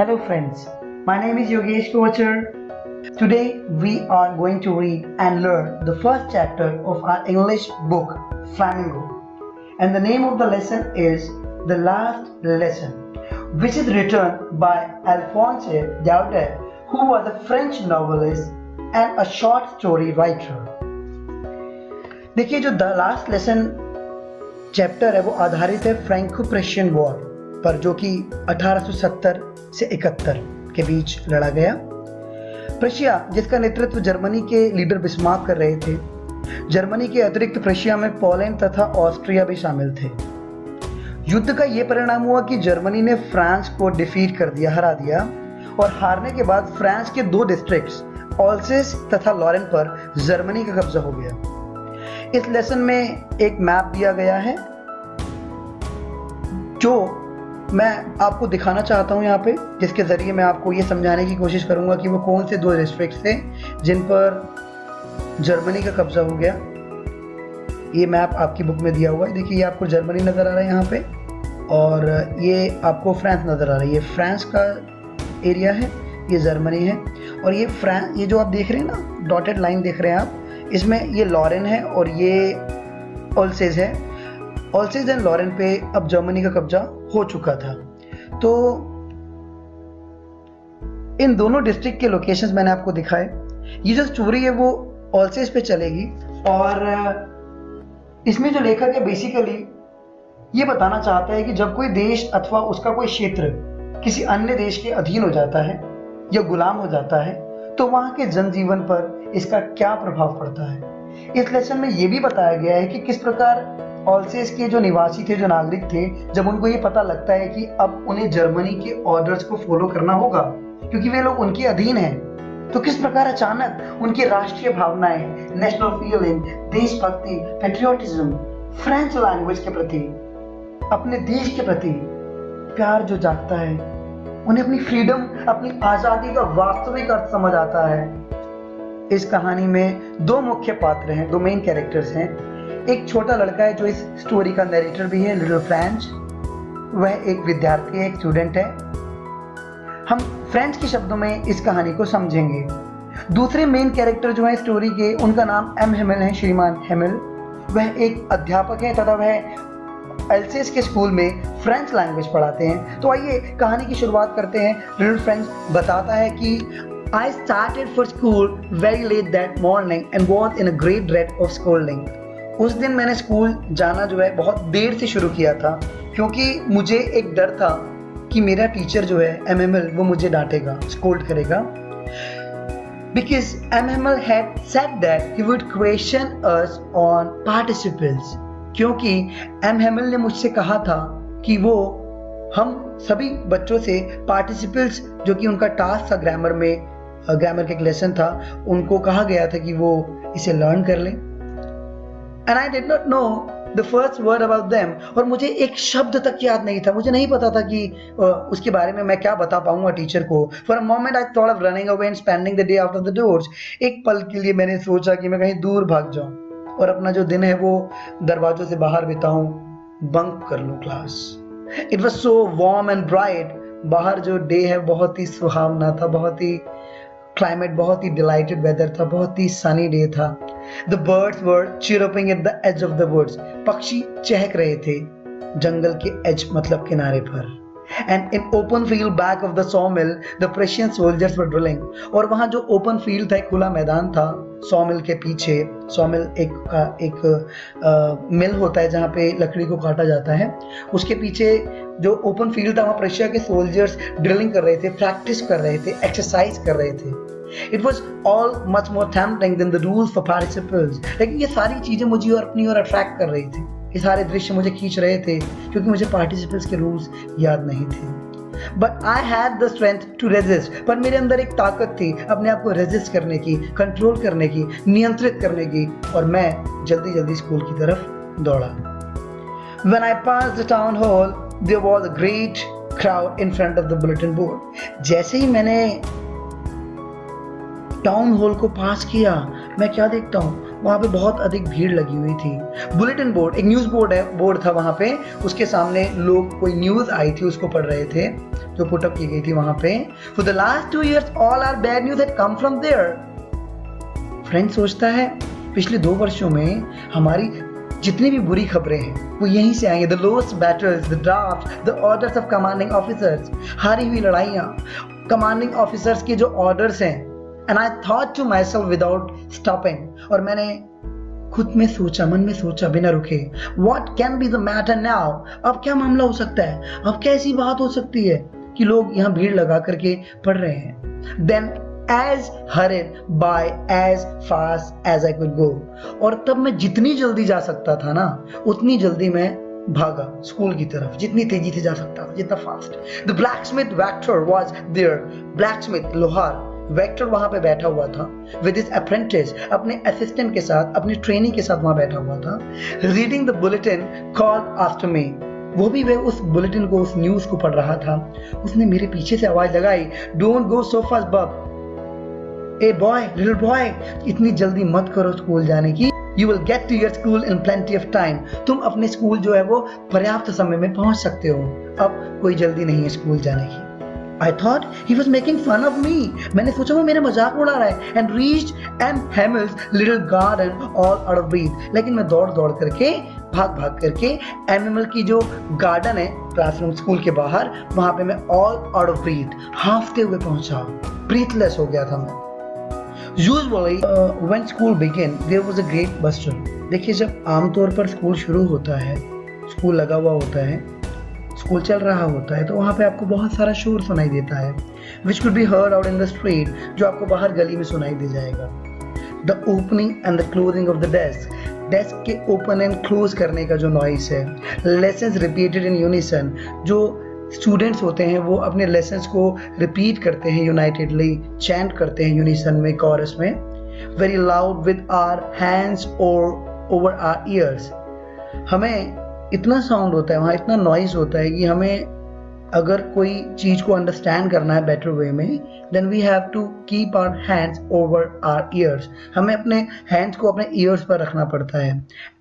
Hello friends, my name is Yogesh Kochar. Today we are going to read and learn the first chapter of our English book Flamingo. And the name of the lesson is The Last Lesson, which is written by Alphonse Daudet, who was a French novelist and a short story writer. देखिए जो the last lesson chapter है वो आधारित है Franco प्रेशियन war पर, जो कि 1870 से 71 के बीच लड़ा गया। प्रशिया, जिसका नेतृत्व जर्मनी के लीडर बिस्मार्क कर रहे थे, जर्मनी के अतिरिक्त प्रशिया में पोलैंड तथा ऑस्ट्रिया भी शामिल थे। युद्ध का ये परिणाम हुआ कि जर्मनी ने फ्रांस को डिफीट कर दिया, हरा दिया, और हारने के बाद फ्रांस के दो डिस्ट्रिक्ट्स ऑल्सेस तथा लॉरेन पर जर्मनी का कब्जा हो गया। इस लेसन में एक मैप दिया गया है जो मैं आपको दिखाना चाहता हूं यहाँ पे, जिसके जरिए मैं आपको ये समझाने की कोशिश करूंगा कि वो कौन से दो डिस्ट्रिक्ट्स थे जिन पर जर्मनी का कब्जा हो गया। ये मैप आपकी बुक में दिया हुआ है। देखिए, ये आपको जर्मनी नज़र आ रहा है यहाँ पे, और ये आपको फ्रांस नज़र आ रहा है। ये फ्रांस का एरिया है, ये जर्मनी है, और ये फ्रांस, ये जो आप देख रहे हैं ना, डॉटेड लाइन देख रहे हैं आप, इसमें ये लॉरेन है और ये ऑल्सेज है। ऑल्सेज एंड लॉरेन पे अब जर्मनी का कब्जा हो चुका था। तो इन दोनों डिस्ट्रिक्ट के लोकेशंस मैंने आपको दिखाए। ये जो स्टोरी है वो ऑल्सेज पे चलेगी, और इसमें जो लेखक है बेसिकली ये बताना चाहता है कि जब कोई देश अथवा उसका कोई क्षेत्र किसी अन्य देश के अधीन हो जाता है या गुलाम हो जाता है तो वहाँ के जनजीवन पर इसका क्या प्रभाव पड़ता है। इस लेसन में ये भी बताया गया है कि किस प्रकार ऑल्सेस के जो निवासी थे, जो नागरिक थे, जब उनको ये पता लगता है कि अब उन्हें जर्मनी के ऑर्डर्स को फॉलो करना होगा क्योंकि वे लोग उनके अधीन हैं, तो किस प्रकार अचानक उनकी राष्ट्रीय भावनाएं, नेशनल फीलिंग, देशभक्ति, पेट्रियोटिज्म, फ्रेंच लैंग्वेज के प्रति, अपने देश के प्रति प्यार जो जागता है, उन्हें अपनी फ्रीडम, अपनी आजादी का वास्तविक अर्थ समझ आता है। इस कहानी में दो मुख्य पात्र हैं, दो मेन कैरेक्टर्स हैं। एक छोटा लड़का है जो इस स्टोरी का नरेटर भी है, लिटिल फ्रेंच। वह एक विद्यार्थी है, एक स्टूडेंट है। हम फ्रेंच के शब्दों में इस कहानी को समझेंगे। दूसरे मेन कैरेक्टर जो है स्टोरी के, उनका नाम एम हेमिल है, श्रीमान हेमिल। वह एक अध्यापक है तथा वह एल्सेस के स्कूल में फ्रेंच लैंग्वेज पढ़ाते हैं। तो आइए कहानी की शुरुआत करते हैं। लिटिल फ्रेंच बताता है कि I started for school very late that morning and was in a great dread of scolding. उस दिन मैंने स्कूल जाना जो है बहुत देर से शुरू किया था क्योंकि मुझे एक डर था कि मेरा टीचर जो है एमएमएल वो मुझे डांटेगा, स्कोल्ड करेगा। Because MML had said that he would question us on participles. क्योंकि एमएमएल ने मुझसे कहा था कि वो हम सभी बच्चों से पार्टिसिपल्स, जो कि उनका टास्क था ग्रामर में, ग्रामर का एक लेसन था, उनको कहा गया था कि वो इसे लर्न कर लें। And I did not know the first word about them, और मुझे एक शब्द तक याद नहीं था, मुझे नहीं पता था कि उसके बारे में मैं क्या बता पाऊंगा टीचर को। For a moment I thought of running away and spending the day out of the doors. एक पल के लिए मैंने सोचा कि मैं कहीं दूर भाग जाऊं और अपना जो दिन है वो दरवाजों से बाहर बिताऊं, बंक कर लूं class. It was so warm and bright. बाहर जो डे है बहुत ही सुहावना था, बहुत ही क्लाइमेट, बहुत ही डिलाइटेड वेदर था, बहुत ही सनी डे था। The birds were chirping at the edge of the woods. पक्षी चहक रहे थे जंगल के एज, मतलब किनारे पर। And in open field back of the sawmill the Prussian soldiers were drilling. और वहाँ जो ओपन फील्ड था, एक खुला मैदान था, सॉमिल के पीछे। सॉमिल एक मिल होता है जहाँ पे लकड़ी को काटा जाता है। उसके पीछे जो ओपन फील्ड था, वहाँ प्रेशिया के सोल्जर्स ड्रिलिंग कर रहे थे, प्रैक्टिस कर रहे थे, एक्सरसाइज कर रहे थे। It was all much more tempting than the rules for participles. लेकिन ये सारी चीजें मुझे और अपनी ओर अट्रैक्ट कर रही थी, ये सारे दृश्य मुझे खींच रहे थे क्योंकि मुझे पार्टिसिपल्स के रूल्स याद नहीं थे। But I had the strength to resist. पर मेरे अंदर एक ताकत थी अपने आप को रेजिस्ट करने की, कंट्रोल करने की, नियंत्रित करने की, और मैं जल्दी जल्दी स्कूल की तरफ दौड़ा। When I passed the town hall, there was a great crowd in front of the bulletin board. जैसे ही मैंने टाउन हॉल को पास किया, मैं क्या देखता हूँ, वहाँ पे बहुत अधिक भीड़ लगी हुई थी। बुलेटिन बोर्ड, एक न्यूज़ बोर्ड था वहाँ पे, उसके सामने लोग, कोई न्यूज़ आई थी उसको पढ़ रहे थे जो पुटअप की गई थी वहाँ पे। For the last 2 years all our bad news had come from there। Friend सोचता है पिछले 2 वर्षों में हमारी जितनी भी बुरी खबरें हैं वो यहीं से आएंगे। The lost battles, the draft, the orders of commanding officers, हारी हुई लड़ाइयाँ, कमांडिंग ऑफिसर्स के जो ऑर्डर्स हैं। And I thought to myself without stopping, और मैंने खुद में सोचा, मन में सोचा बिना रुके, what can be the matter now, अब क्या मामला हो सकता है, अब कैसी बात हो सकती है कि लोग यहाँ भीड़ लगा करके पढ़ रहे हैं। Then as hurried by as fast as I could go, और तब मैं जितनी जल्दी जा सकता था ना उतनी जल्दी मैं भागा स्कूल की तरफ, जितनी तेजी से जा सकता था, जितना fast. The blacksmith Vector was there। blacksmith लोहार वेक्टर वहां पे बैठा हुआ था with his apprentice, अपने असिस्टेंट के साथ, अपने ट्रेनी के साथ वहां बैठा हुआ था। reading the bulletin called after me, वो भी वह उस बुलेटिन को, उस न्यूज को पढ़ रहा था। उसने मेरे पीछे से आवाज लगाई, डोंट गो सो फास्ट बब, ए बॉय, लिटिल बॉय, इतनी जल्दी मत करो स्कूल जाने की। You will get to your school in plenty of time, तुम अपने स्कूल जो है वो पर्याप्त समय में पहुंच सकते हो, अब कोई जल्दी नहीं है स्कूल जाने की। I thought he was making fun of me, मैंने सोचा वो मेरा मजाक उड़ा रहा है। And reached M. Hamill's little garden all out of breath, लेकिन मैं दौड़ करके, भाग करके एमिमल की जो गार्डन है क्लासरूम स्कूल के बाहर, वहां पे मैं all out of breath, हाँफते हुए पहुंचा, breathless हो गया था मैं। Usually when school began there was a great bustle। देखिए जब आमतौर पर स्कूल शुरू होता है, स्कूल लगा हुआ होता है, स्कूल चल रहा होता है, तो वहाँ पे आपको बहुत सारा शोर सुनाई देता है, which could be heard out in the street, जो आपको बाहर गली में सुनाई दे जाएगा। The opening and the closing of the desk, desk के ओपन एंड क्लोज करने का जो नॉइस है। Lessons repeated in unison, जो स्टूडेंट्स होते हैं वो अपने लेसन्स को रिपीट करते हैं यूनाइटेडली, चैंट करते हैं यूनिसन में, कोरस में। Very loud with our hands और ओवर आवर ईयर्स, हमें इतना साउंड होता है वहाँ, इतना नॉइज होता है कि हमें अगर कोई चीज़ को अंडरस्टैंड करना है बेटर वे में, then we have to keep our hands over our ears, हमें अपने हैंड्स को अपने ईयर्स पर रखना पड़ता है।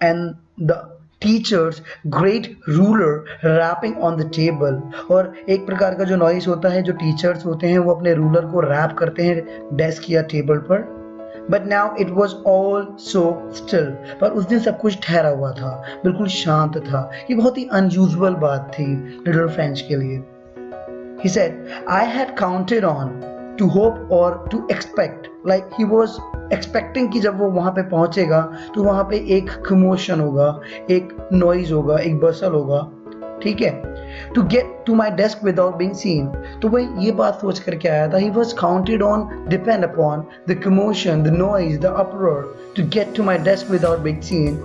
And the teacher's great ruler rapping on the table, और एक प्रकार का जो नॉइस होता है, जो टीचर्स होते हैं वो अपने रूलर को रैप करते हैं डेस्क या टेबल पर। But now it was all so still, पर उस दिन सब कुछ ठहरा हुआ था, बिल्कुल शांत था। ये बहुत ही अनयूजुअल बात थी लिटिल फ्रेंच के लिए। He said, I had counted on to hope or to expect, like he was expecting कि जब वो वहाँ पे पहुँचेगा तो वहाँ पे एक commotion होगा, एक noise होगा, एक bustle होगा, ठीक है, to get to my desk without being seen। तो वह ये बात सोच करके आया था, he was counted on, depend upon the commotion, the noise, the uproar to get to my desk without being seen।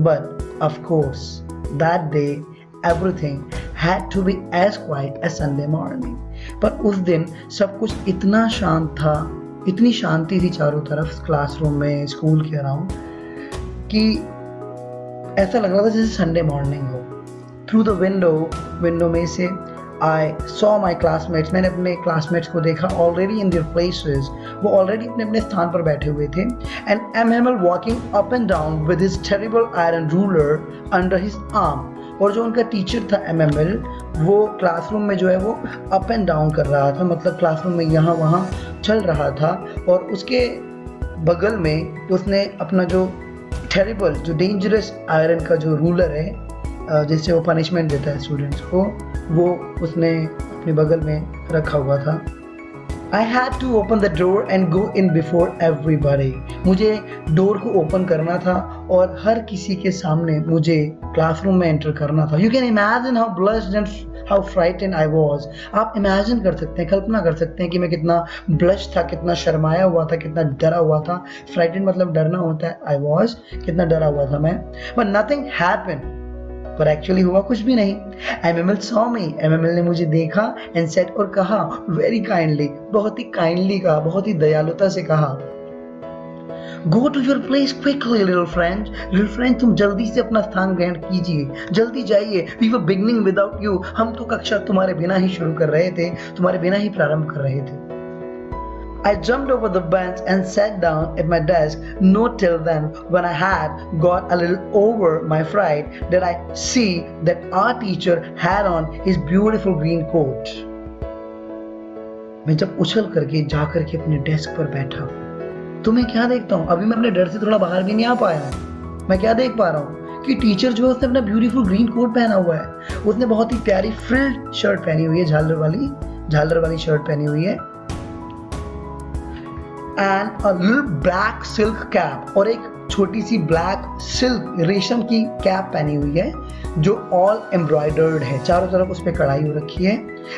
But of course that day everything had to be as quiet as Sunday morning। पर उस दिन सब कुछ इतना शांत था, इतनी शांति थी चारों तरफ क्लासरूम में, स्कूल के अराउंड, कि ऐसा लग रहा था जैसे संडे मॉर्निंग हो। थ्रू द विंडो में से आई सॉ माई क्लासमेट्स, मैंने अपने क्लासमेट्स को देखा, ऑलरेडी इन देयर प्लेसेस, वो ऑलरेडी अपने अपने स्थान पर बैठे हुए थे। And M Hamel walking up and down with his terrible iron ruler under his arm, और जो उनका टीचर था एमएमएल, वो क्लासरूम में जो है वो अप एंड डाउन कर रहा था, मतलब क्लासरूम में यहाँ वहाँ चल रहा था, और उसके बगल में उसने अपना जो टेरिबल, जो डेंजरस आयरन का जो रूलर है जिससे वो पनिशमेंट देता है स्टूडेंट्स को, वो उसने अपने बगल में रखा हुआ था। I had to open the door and go in before everybody। मुझे डोर को ओपन करना था और हर किसी के सामने मुझे क्लासरूम में एंटर करना था। You can imagine how blushed and how frightened I was। आप इमेजिन कर सकते हैं, कल्पना कर सकते हैं कि मैं कितना ब्लश था, कितना शर्माया हुआ था, कितना डरा हुआ था। फ्राइटेंड मतलब डरना होता है, I was, कितना डरा हुआ था मैं। But nothing happened, पर एक्चुअली हुआ कुछ भी नहीं। एमएमएल सॉ मी, एमएमएल ने मुझे देखा एंड सेड, और कहा वेरी काइंडली, बहुत ही काइंडली कहा, बहुत ही दयालुता से कहा, go to your place quickly little friend, तुम जल्दी से अपना स्थान ग्रहण कीजिए, जल्दी जाइए। We were beginning without you, हम तो कक्षा तुम्हारे बिना ही शुरू कर रहे थे, तुम्हारे बिना ही प्रारंभ कर रहे थे। I jumped over the bench and sat down at my desk. Not till then, when I had got a little over my fright, did I see that our teacher had on his beautiful green coat. मैं जब उछल करके जा करके अपने desk पर बैठा तो मैं क्या देखता हूँ, अभी मैं अपने डर से थोड़ा बाहर भी नहीं आ पाया हूँ। मैं क्या देख पा रहा हूँ कि टीचर जो है उसने अपना ब्यूटीफुल ग्रीन कोट पहना हुआ है, उसने बहुत ही प्यारी फ्रिल्ड शर्ट पहनी हुई है, झालर वाली शर्ट पहनी हुई है, and a little black silk cap, और एक छोटी सी ब्लैक सिल्क रेशम की कैप पहनी हुई है जो ऑल एम्ब्रॉयडर्ड है, चारों तरफ उस पर कढ़ाई हो रखी है।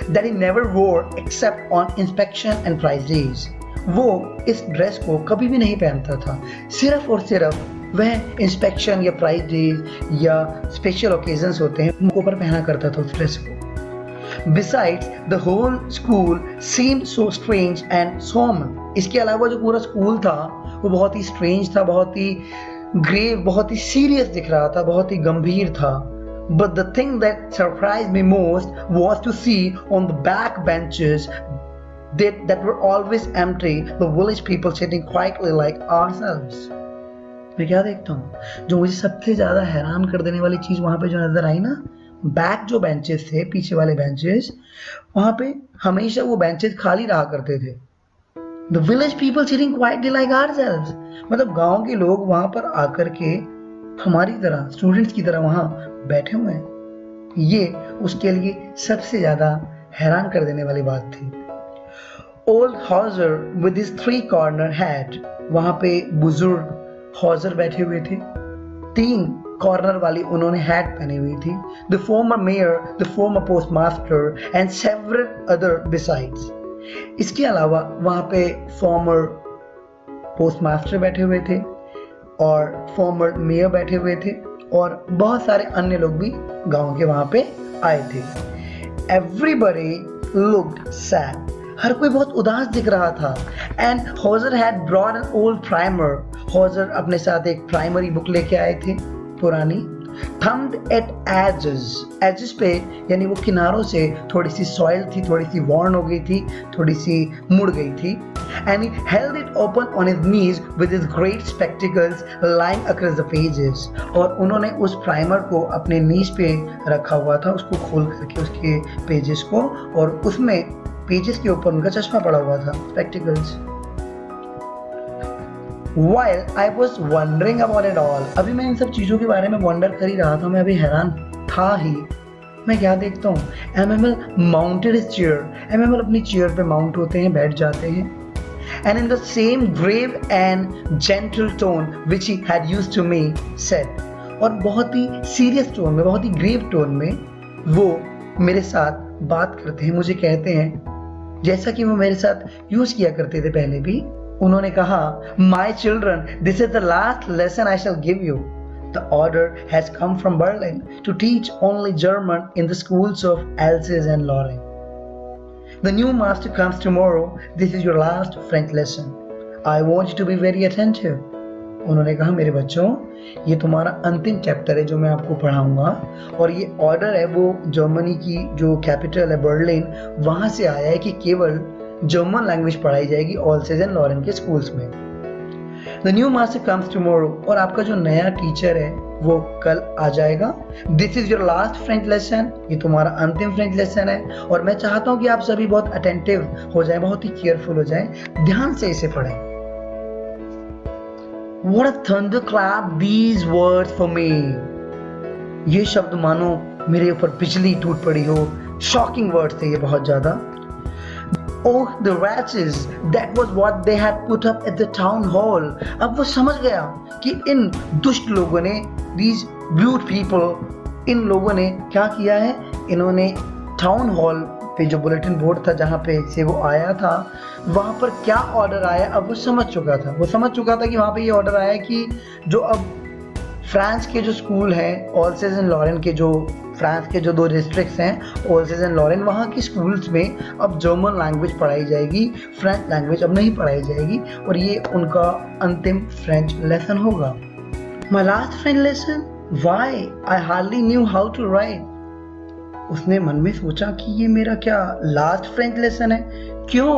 That he never wore except on inspection and prize days. वो इस ड्रेस को कभी भी नहीं पहनता था, सिर्फ और सिर्फ वह इंस्पेक्शन या प्राइज डेज या स्पेशल ओकेजन्स होते हैं उनको पर पहना करता था उस ड्रेस को। Besides, the whole school seemed so strange and solemn. इसके अलावा जो पूरा स्कूल था वो बहुत ही स्ट्रेंज था, बहुत ही ग्रेव, बहुत ही सीरियस दिख रहा था, बहुत ही गंभीर था। But the thing that surprised me most was to see on the back benches that were always empty, the village people sitting quietly like ourselves. मैं क्या देखता हूँ, जो मुझे सबसे ज्यादा हैरान कर देने वाली चीज वहां पे जो नजर आई ना, बैक जो बेंचेस थे, पीछे वाले बेंचेस, वहां पे हमेशा वो बेंचेस खाली रहा करते थे। The village people sitting quietly like ourselves, मतलब गांव के लोग वहां पर आकर के हमारी तरह, स्टूडेंट्स की तरह वहां बैठे हुए हैं। ये उसके लिए सबसे ज्यादा हैरान कर देने वाली बात थी। Old Hauser with his 3-corner hat, वहां पे बुजुर्ग हॉजर बैठे हुए थे, 3 कॉर्नर वाली उन्होंने हैट पहनी हुई थी। The former mayor, the former post master and several other besides. इसके अलावा वहां पे फॉर्मर पोस्ट मास्टर बैठे हुए थे और फॉर्मर मेयर बैठे हुए थे और बहुत सारे अन्य लोग भी गांव के वहां पे आए थे। एवरीबडी लुक्ड सैड, हर कोई बहुत उदास दिख रहा था। And Hauser had brought an old primer, Hauser अपने साथ एक प्राइमरी बुक लेके आए थे पुरानी। थम्ड एट एजेस पे यानी वो किनारों से थोड़ी सी सॉइल थी, थोड़ी सी वॉर्न हो गई थी, थोड़ी सी मुड़ गई थी। And he held it open on his knees with his great spectacles lying across the pages, और उन्होंने उस प्राइमर को अपने नीज पे रखा हुआ था, उसको खोल करके उसके पेजेस को, और उसमें पेजेस के ऊपर उनका चश्मा पड़ा हुआ था, spectacles. While I was wondering about it all, अभी मैं इन सब चीजों के बारे में वंडर कर ही रहा था, मैं अभी हैरान था ही। मैं क्या देखता हूँ, MML mounted his chair, MML अपनी चेयर पे माउंट होते हैं, बैठ जाते हैं, and in the same grave and gentle tone which he had used to me said, और बहुत ही सीरियस टोन में, बहुत ही ग्रेव टोन में वो मेरे साथ बात करते हैं, मुझे कहते हैं जैसा कि वो मेरे साथ यूज किया करते थे पहले भी। उन्होंने कहा, My children, this is the last lesson I shall give you. The order has come from Berlin to teach only German in the schools of Alsace and Lorraine. The new master comes tomorrow. This is your last French lesson. I want you to be very attentive. उन्होंने कहा, मेरे बच्चों, ये तुम्हारा अंतिम chapter है जो मैं आपको पढ़ाऊंगा, और ये ऑर्डर है वो जर्मनी की जो कैपिटल है बर्लिन, वहां से आया है कि केवल जर्मन लैंग्वेज पढ़ाई जाएगी ऑल्सेज एंड लॉरेन के स्कूल्स में। The new master comes tomorrow, और आपका जो नया टीचर है वो कल आ जाएगा। This is your last French lesson, ये तुम्हारा अंतिम फ्रेंच लेसन है, और मैं चाहता हूँ कि आप सभी बहुत अटेंटिव हो जाएं, बहुत ही केयरफुल हो जाएं, ध्यान से इसे पढ़ें। What a thunderclap these words for me. ये शब्द मानो मेरे ऊपर बिजली टूट पड़ी हो, शॉकिंग वर्ड्स थे ये बहुत ज्यादा। Oh, the wretches, that was what they had put up at the town hall. अब वो समझ गया कि इन दुष्ट लोगों ने, these brute people, इन लोगों ने क्या किया है, इन्होंने टाउन हॉल पे जो बुलेटिन बोर्ड था जहाँ पे से वो आया था, वहाँ पर क्या ऑर्डर आया, अब वो समझ चुका था। वो समझ चुका था कि वहाँ पे ये ऑर्डर आया कि जो अब फ्रांस के जो स्कूल हैं, ऑल्सेज एंड लॉरेन के, जो फ्रांस के जो 2 डिस्ट्रिक्ट्स हैं, ऑल्सेज एंड लॉरेन, वहाँ के स्कूल्स में अब जर्मन लैंग्वेज पढ़ाई जाएगी, फ्रेंच लैंग्वेज अब नहीं पढ़ाई जाएगी, और ये उनका अंतिम फ्रेंच लेसन होगा। My last French lesson, why I hardly knew how to write. उसने मन में सोचा कि ये मेरा क्या लास्ट फ्रेंच लेसन है, क्यों?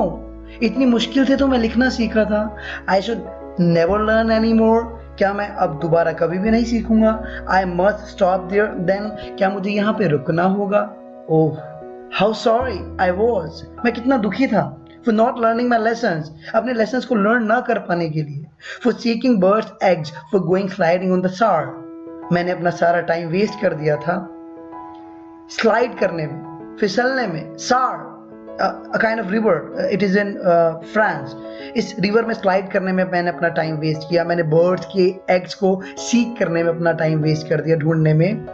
इतनी मुश्किल से तो मैं लिखना सीखा था। I should never learn any more, क्या मैं अब दोबारा कभी भी नहीं सीखूंगा? I must stop there then, क्या मुझे यहाँ पे रुकना होगा? Oh how sorry I was, मैं कितना दुखी था। For not learning my lessons, अपने लेसन्स को लर्न ना कर पाने के लिए। For seeking birds eggs, for going sliding on the Saar, मैंने अपना सारा टाइम वेस्ट कर दिया था स्लाइड करने में, फिसलने में। सार a kind of river, it is in France, इस रिवर में स्लाइड करने में मैंने अपना टाइम वेस्ट किया। मैंने बर्ड्स के एग्स को सीक करने में अपना टाइम वेस्ट कर दिया, ढूंढने में।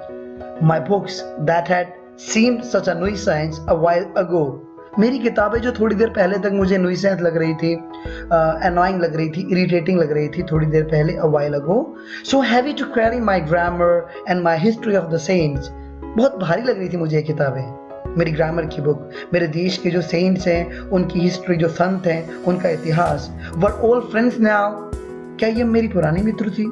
My books that had seemed such a nuisance a while ago, मेरी किताबें जो थोड़ी देर पहले तक मुझे nuisance लग रही थी, annoying लग रही थी, irritating लग रही थी थोड़ी देर पहले, a while ago, so heavy to carry my grammar and my history of the saints, बहुत भारी लग रही थी मुझे ये किताबें, मेरी ग्रामर की बुक, मेरे देश के जो सेंट्स हैं उनकी हिस्ट्री, जो संत हैं उनका इतिहास। वर ऑल फ्रेंड्स नाउ, क्या ये मेरी पुरानी मित्र थी?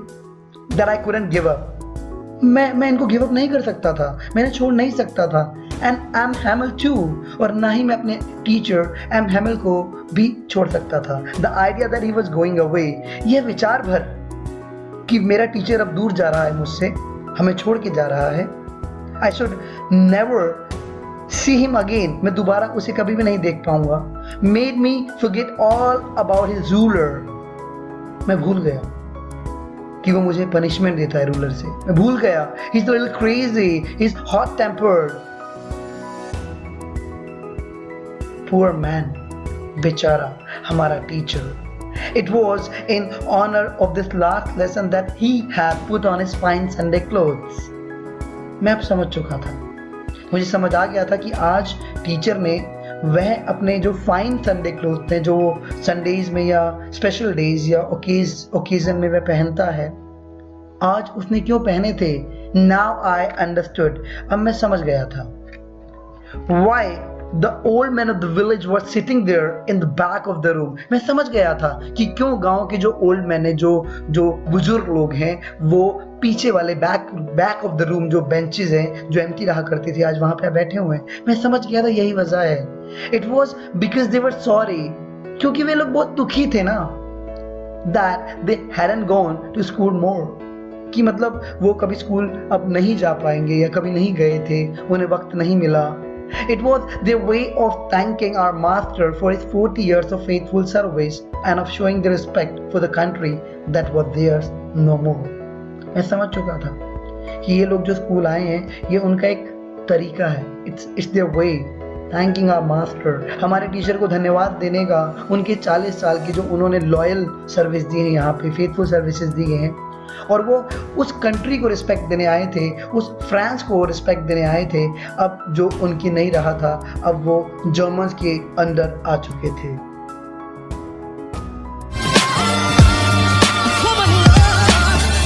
That I couldn't give up, मैं इनको गिव अप नहीं कर सकता था, मैंने छोड़ नहीं सकता था। एंड एम हैमिल टू, और ना ही मैं अपने टीचर एम हैमिल को भी छोड़ सकता था। The idea that he was going away, यह विचार भर कि मेरा टीचर अब दूर जा रहा है मुझसे, हमें छोड़ के जा रहा है। आई should never see him again, मैं दोबारा उसे कभी भी नहीं देख पाऊंगा। made me forget all about his ruler, मैं भूल गया कि वो मुझे पनिशमेंट देता है रूलर से, मैं भूल गया। he's a little crazy, he's hot tempered, poor man, बेचारा हमारा teacher. It was in honor of this last lesson that he had put on his fine Sunday clothes, मैं अब समझ चुका था, मुझे समझ आ गया था कि आज टीचर ने वह अपने जो फाइन संडे क्लोथ थे, जो संडेज में या स्पेशल डेज या ओकेजन में वह पहनता है, आज उसने क्यों पहने थे। नाउ आई अंडरस्टूड, अब मैं समझ गया था। Why the old men of the village were sitting there in the back of the room, मैं समझ गया था कि क्यों गांव के जो ओल्ड मैन है, जो बुजुर्ग लोग हैं, वो पीछे वाले बैक ऑफ द रूम जो बेंचेस हैं जो एम्प्टी रहा करती थी, आज वहां पे बैठे हुए हैं। मैं समझ गया था यही वजह है। It was because they were sorry, क्योंकि वे लोग बहुत दुखी थे ना। That they hadn't gone to school more, कि मतलब वो कभी स्कूल अब नहीं जा पाएंगे या कभी नहीं गए थे, उन्हें वक्त नहीं मिला। It was their way of thanking our master for his 40 years of faithful service and of showing their respect for the country that was theirs no more. मैं समझ चुका था कि ये लोग जो स्कूल आए हैं, ये उनका एक तरीका है। It's their way thanking our master, हमारे टीचर को धन्यवाद देने का, उनके 40 साल की जो उन्होंने लॉयल सर्विस दी है, यहाँ पे फेथफुल सर्विसेज दी हैं, और वो उस कंट्री को रिस्पेक्ट देने आए थे, उस फ्रांस को रिस्पेक्ट देने आए थे। अब जो उनकी नहीं रहा था, अब वो जर्मन्स के अंडर आ चुके थे।